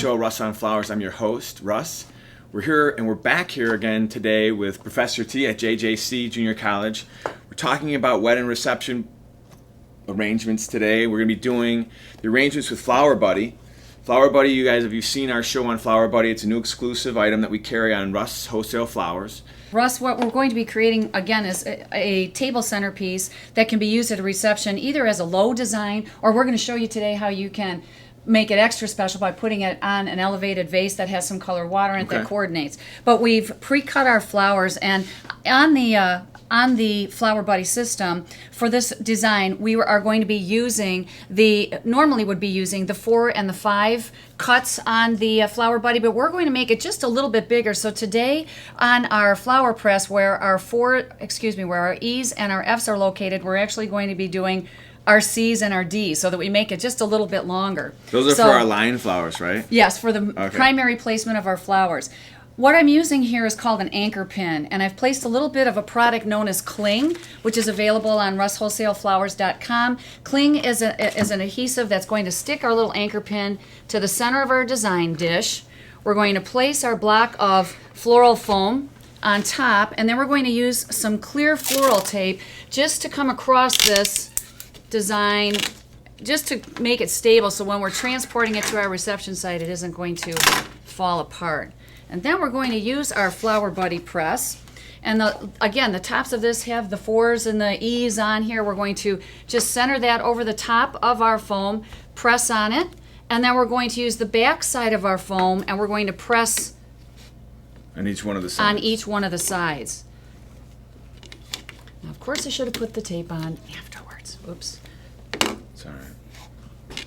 show, Russ on Flowers. I'm your host, Russ. We're here and we're back here again today with Professor T at JJC Junior College. We're talking about wedding reception arrangements today. We're going to be doing the arrangements with FlowerBudi. FlowerBudi, you guys, if you've seen our show on FlowerBudi, it's a new exclusive item that we carry on Russ Wholesale Flowers. Russ, what we're going to be creating, again, is a table centerpiece that can be used at a reception either as a low design, or we're going to show you today how you can make it extra special by putting it on an elevated vase that has some colored water in it that coordinates. But we've pre-cut our flowers, and on the FlowerBudi system for this design, we are going to be using normally would be using the 4 and the 5 cuts on the FlowerBudi, but we're going to make it just a little bit bigger. So today on our flower press, where our where our E's and our F's are located, we're actually going to be doing our C's and our D's so that we make it just a little bit longer. Those are for our line flowers, right? Yes, for the primary placement of our flowers. What I'm using here is called an anchor pin, and I've placed a little bit of a product known as Cling, which is available on russwholesaleflowers.com. Cling is an adhesive that's going to stick our little anchor pin to the center of our design dish. We're going to place our block of floral foam on top, and then we're going to use some clear floral tape just to come across this design, just to make it stable so when we're transporting it to our reception site, it isn't going to fall apart. And then we're going to use our FlowerBudi press. And again, the tops of this have the 4s and the E's on here. We're going to just center that over the top of our foam, press on it, and then we're going to use the back side of our foam, and we're going to press on each one of the sides. On each one of the sides. Now, of course, I should have put the tape on afterwards. Oops. It's all right.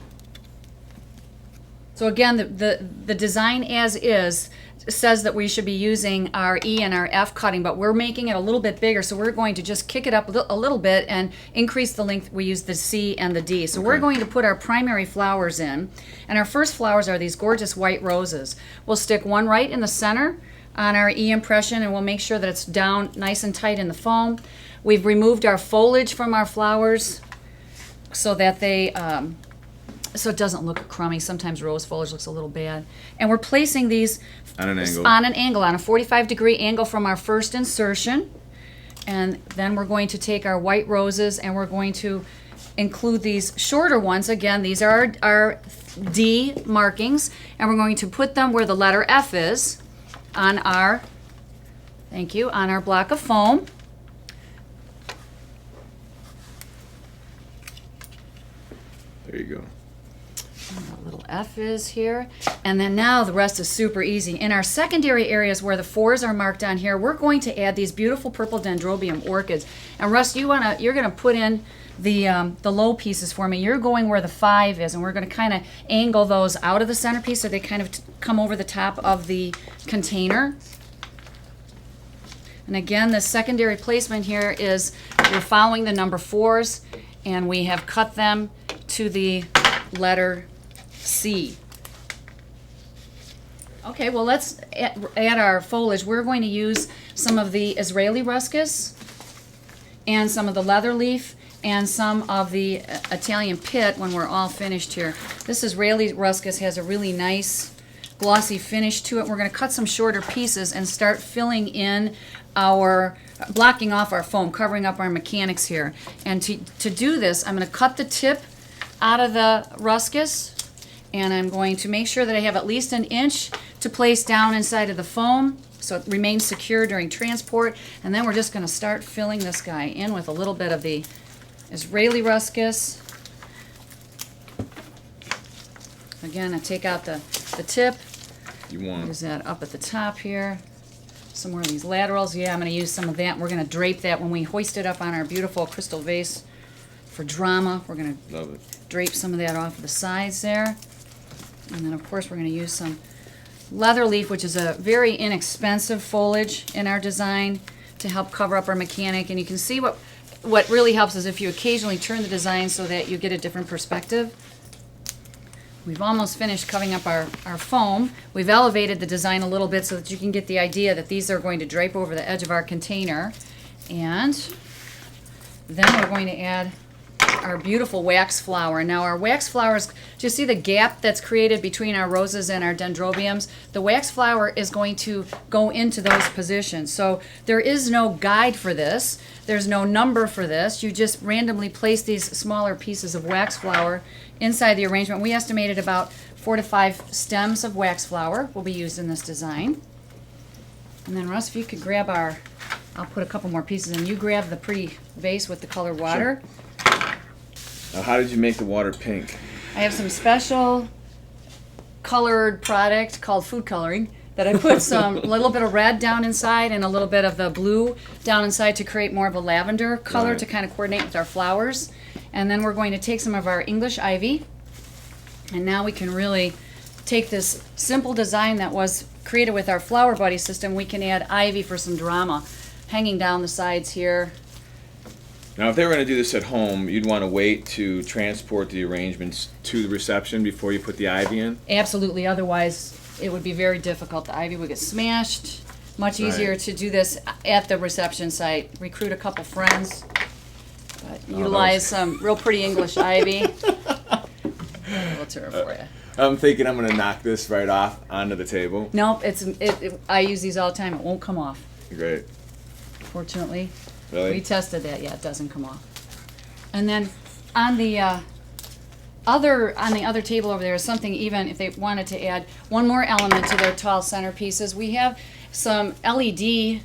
So again, the design as is says that we should be using our E and our F cutting, but we're making it a little bit bigger, so we're going to just kick it up a little bit and increase the length. We use the C and the D. So we're going to put our primary flowers in, and our first flowers are these gorgeous white roses. We'll stick one right in the center on our E impression, and we'll make sure that it's down nice and tight in the foam. We've removed our foliage from our flowers so that so it doesn't look crummy. Sometimes rose foliage looks a little bad. And we're placing these on an angle, on a 45-degree angle from our first insertion. And then we're going to take our white roses and we're going to include these shorter ones. Again, these are our D markings, and we're going to put them where the letter F is on our, on our block of foam. There you go. A little F is here, and then now the rest is super easy. In our secondary areas where the 4s are marked on here, we're going to add these beautiful purple dendrobium orchids. And Russ, you're gonna put in the low pieces for me. You're going where the 5 is, and we're gonna kind of angle those out of the centerpiece so they kind of come over the top of the container. And again, the secondary placement here is we're following the number 4s, and we have cut them to the letter C. Okay, well, let's add our foliage. We're going to use some of the Israeli ruscus and some of the leather leaf and some of the Italian pit when we're all finished here. This Israeli ruscus has a really nice glossy finish to it. We're going to cut some shorter pieces and start filling in blocking off our foam, covering up our mechanics here. And to do this, I'm going to cut the tip out of the ruscus, and I'm going to make sure that I have at least an inch to place down inside of the foam so it remains secure during transport. And then we're just going to start filling this guy in with a little bit of the Israeli ruscus. Again, I take out the tip. Use that up at the top here. Some more of these laterals. Yeah, I'm going to use some of that. We're going to drape that when we hoist it up on our beautiful crystal vase for drama. We're going to drape some of that off of the sides there. And then, of course, we're going to use some leather leaf, which is a very inexpensive foliage in our design to help cover up our mechanic. And you can see what really helps is if you occasionally turn the design so that you get a different perspective. We've almost finished covering up our foam. We've elevated the design a little bit so that you can get the idea that these are going to drape over the edge of our container. And then we're going to add our beautiful wax flower. Now our wax flowers, do you see the gap that's created between our roses and our dendrobiums? The wax flower is going to go into those positions. So there is no guide for this. There's no number for this. You just randomly place these smaller pieces of wax flower inside the arrangement. We estimated about 4 to 5 stems of wax flower will be used in this design. And then Russ, if you could grab I'll put a couple more pieces in. You grab the pretty vase with the colored water. Sure. Now, how did you make the water pink? I have some special colored product called food coloring that I put a little bit of red down inside and a little bit of the blue down inside to create more of a lavender color to kind of coordinate with our flowers. And then we're going to take some of our English ivy, and now we can really take this simple design that was created with our FlowerBudi system. We can add ivy for some drama hanging down the sides here. Now, if they were going to do this at home, you'd want to wait to transport the arrangements to the reception before you put the ivy in? Absolutely, otherwise it would be very difficult. The ivy would get smashed. Much easier to do this at the reception site. Recruit a couple friends, but utilize some real pretty English ivy. We'll turn it for you. I'm thinking I'm going to knock this right off onto the table. Nope, I use these all the time. It won't come off. Great. Fortunately. Really? We tested that. Yeah, it doesn't come off. And then on the other table over there is something, even if they wanted to add one more element to their tall centerpieces, we have some LED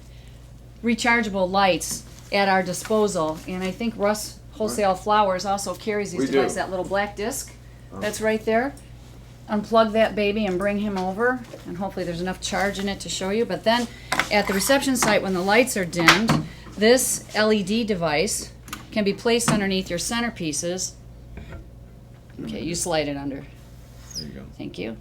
rechargeable lights at our disposal. And I think Russ Wholesale Flowers also carries these devices, that little black disc that's right there. Unplug that baby and bring him over, and hopefully there's enough charge in it to show you. But then at the reception site, when the lights are dimmed, this LED device can be placed underneath your centerpieces. Okay, you slide it under. There you go. Thank you.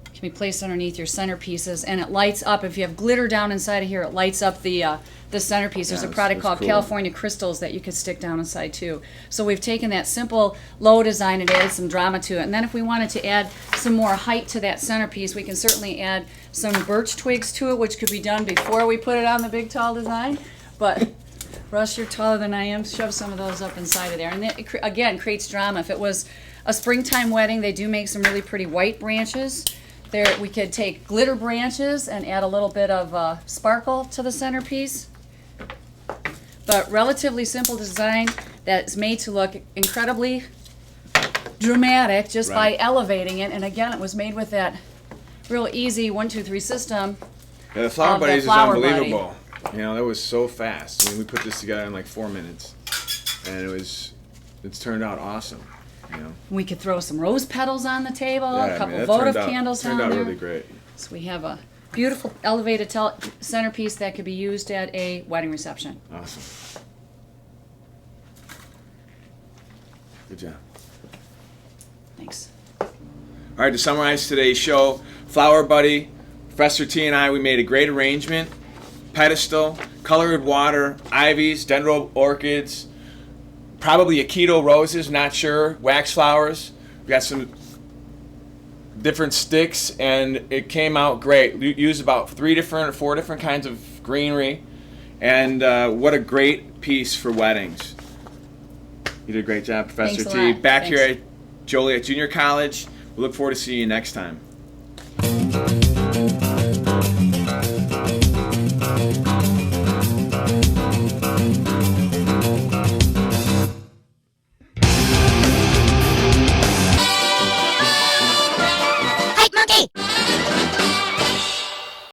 It can be placed underneath your centerpieces, and it lights up. If you have glitter down inside of here, it lights up the centerpiece. There's a product called California Crystals that you could stick down inside too. So we've taken that simple low design and added some drama to it. And then if we wanted to add some more height to that centerpiece, we can certainly add some birch twigs to it, which could be done before we put it on the big tall design. But Russ, you're taller than I am. Shove some of those up inside of there. And it, again, creates drama. If it was a springtime wedding, they do make some really pretty white branches. There, we could take glitter branches and add a little bit of sparkle to the centerpiece. But relatively simple design that's made to look incredibly dramatic just by elevating it. And again, it was made with that real easy 1, 2, 3 system. Yeah, the FlowerBudis is unbelievable. You know, that was so fast. I mean, we put this together in like 4 minutes, and it's turned out awesome. You know, we could throw some rose petals on the table, yeah, a couple votive candles down there. Turned out really great. So we have a beautiful elevated centerpiece that could be used at a wedding reception. Awesome. Good job. Thanks. All right, to summarize today's show, FlowerBudi, Professor T and I, we made a great arrangement. Pedestal, colored water, ivies, dendro orchids, probably Aikido roses, not sure, wax flowers. We got some different sticks, and it came out great. We used about 4 different kinds of greenery, and what a great piece for weddings. You did a great job, Professor T. Back here at Joliet Junior College. We look forward to seeing you next time.